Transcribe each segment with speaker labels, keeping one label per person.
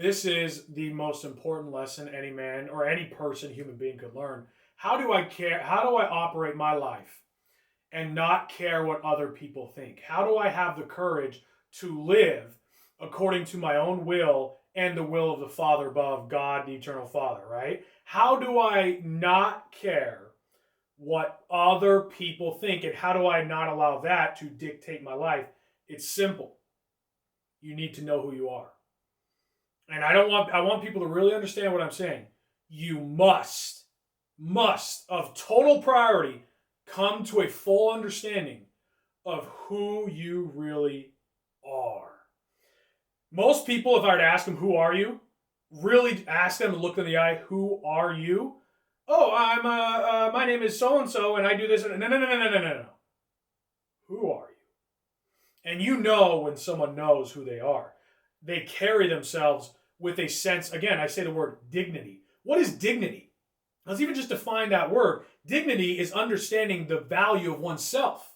Speaker 1: This is the most important lesson any man or any person, human being could learn. How do I care? How do I operate my life and not care what other people think? How do I have the courage to live according to my own will and the will of the Father above, God, the eternal Father, right? How do I not care what other people think, and how do I not allow that to dictate my life? It's simple. You need to know who you are. And I want people to really understand what I'm saying. You must of total priority come to a full understanding of who you really are. Most people, if I were to ask them, who are you? Really ask them and look in the eye, who are you? Oh, my name is so and so, and I do this. No, no, no, no, no, no, no. Who are you? And you know when someone knows who they are. They carry themselves with a sense, again, I say the word dignity. What is dignity? Let's even just define that word. Dignity is understanding the value of oneself.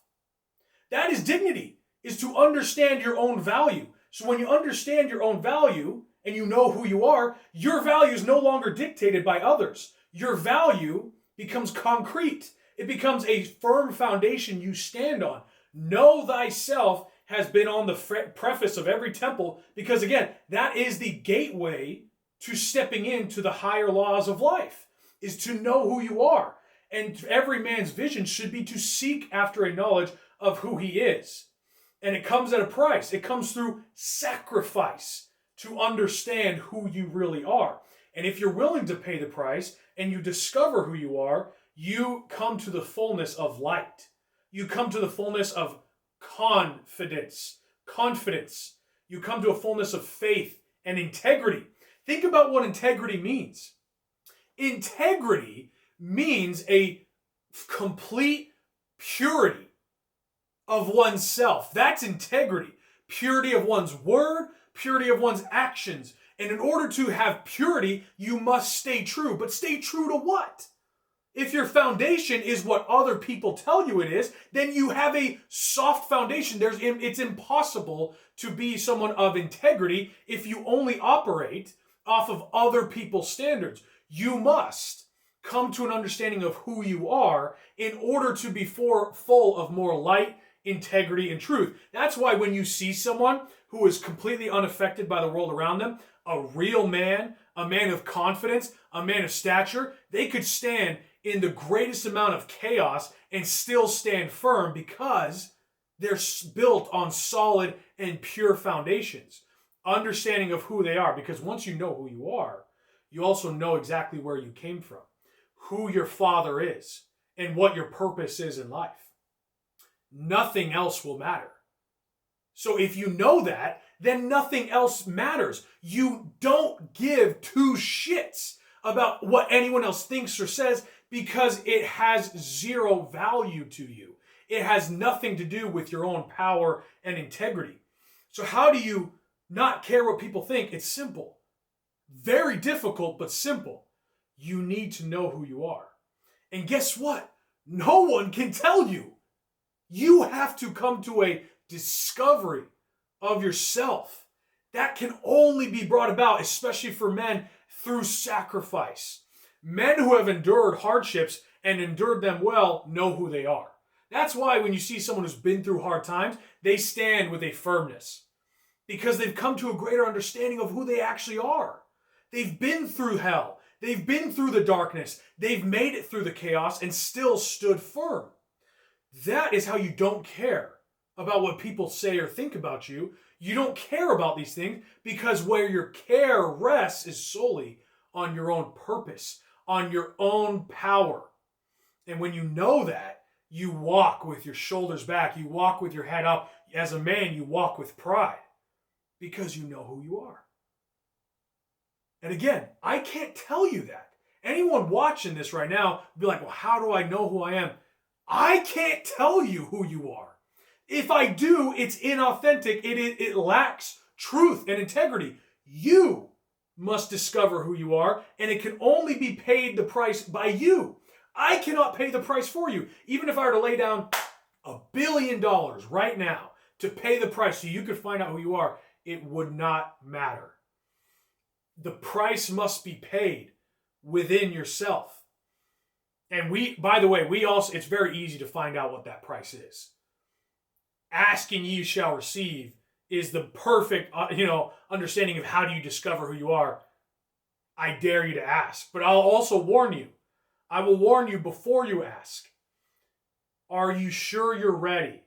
Speaker 1: That is dignity, is to understand your own value. So when you understand your own value and you know who you are, your value is no longer dictated by others. Your value becomes concrete. It becomes a firm foundation you stand on. Know thyself has been on the preface of every temple because, again, that is the gateway to stepping into the higher laws of life, is to know who you are. And every man's vision should be to seek after a knowledge of who he is. And it comes at a price. It comes through sacrifice to understand who you really are. And if you're willing to pay the price and you discover who you are, you come to the fullness of light. You come to the fullness of confidence. You come to a fullness of faith and integrity. Think about what integrity means. Integrity means a complete purity of oneself. That's integrity. Purity of one's word, purity of one's actions. And in order to have purity, you must stay true. But stay true to what? If your foundation is what other people tell you it is, then you have a soft foundation. It's impossible to be someone of integrity if you only operate off of other people's standards. You must come to an understanding of who you are in order to be full of more light, integrity, and truth. That's why when you see someone who is completely unaffected by the world around them, a real man, a man of confidence, a man of stature, they could stand in the greatest amount of chaos and still stand firm because they're built on solid and pure foundations. Understanding of who they are, because once you know who you are, you also know exactly where you came from, who your father is, and what your purpose is in life. Nothing else will matter. So if you know that, then nothing else matters. You don't give two shits about what anyone else thinks or says because it has zero value to you. It has nothing to do with your own power and integrity. So how do you not care what people think? It's simple. Very difficult, but simple. You need to know who you are. And guess what? No one can tell you. You have to come to a discovery of yourself. That can only be brought about, especially for men, through sacrifice. Men who have endured hardships and endured them well know who they are. That's why when you see someone who's been through hard times, they stand with a firmness because they've come to a greater understanding of who they actually are. They've been through hell. They've been through the darkness. They've made it through the chaos and still stood firm. That is how you don't care about what people say or think about you. You don't care about these things because where your care rests is solely on your own purpose, on your own power. And when you know that, you walk with your shoulders back. You walk with your head up. As a man, you walk with pride because you know who you are. And again, I can't tell you that. Anyone watching this right now will be like, well, how do I know who I am? I can't tell you who you are. If I do, it's inauthentic. It lacks truth and integrity. You must discover who you are, and it can only be paid the price by you. I cannot pay the price for you. Even if I were to lay down $1 billion right now to pay the price so you could find out who you are, it would not matter. the price must be paid within yourself. And by the way, it's very easy to find out what that price is. Asking ye shall receive is the perfect, understanding of how do you discover who you are. I dare you to ask. But I'll also warn you. I will warn you before you ask. Are you sure you're ready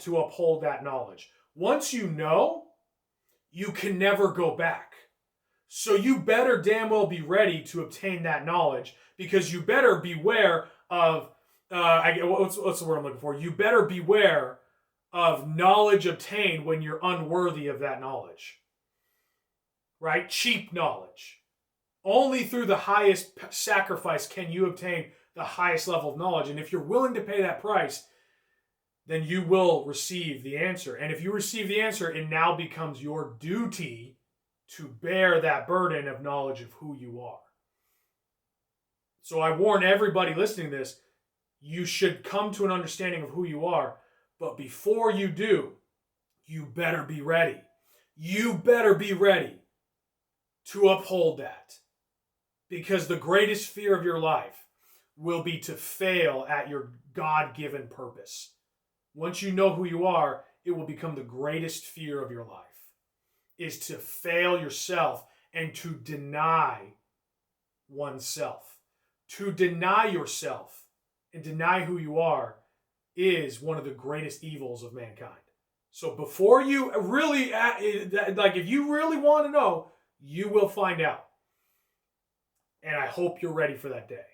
Speaker 1: to uphold that knowledge? Once you know, you can never go back. So you better damn well be ready to obtain that knowledge, because you better beware of, what's the word I'm looking for? You better beware of knowledge obtained when you're unworthy of that knowledge. Right? Cheap knowledge. Only through the highest sacrifice can you obtain the highest level of knowledge. And if you're willing to pay that price, then you will receive the answer. And if you receive the answer, it now becomes your duty to bear that burden of knowledge of who you are. So I warn everybody listening to this, you should come to an understanding of who you are. But before you do, you better be ready. You better be ready to uphold that. Because the greatest fear of your life will be to fail at your God-given purpose. Once you know who you are, it will become the greatest fear of your life, is to fail yourself and to deny oneself. To deny yourself and deny who you are is one of the greatest evils of mankind. So before you really, if you really want to know, you will find out. And I hope you're ready for that day.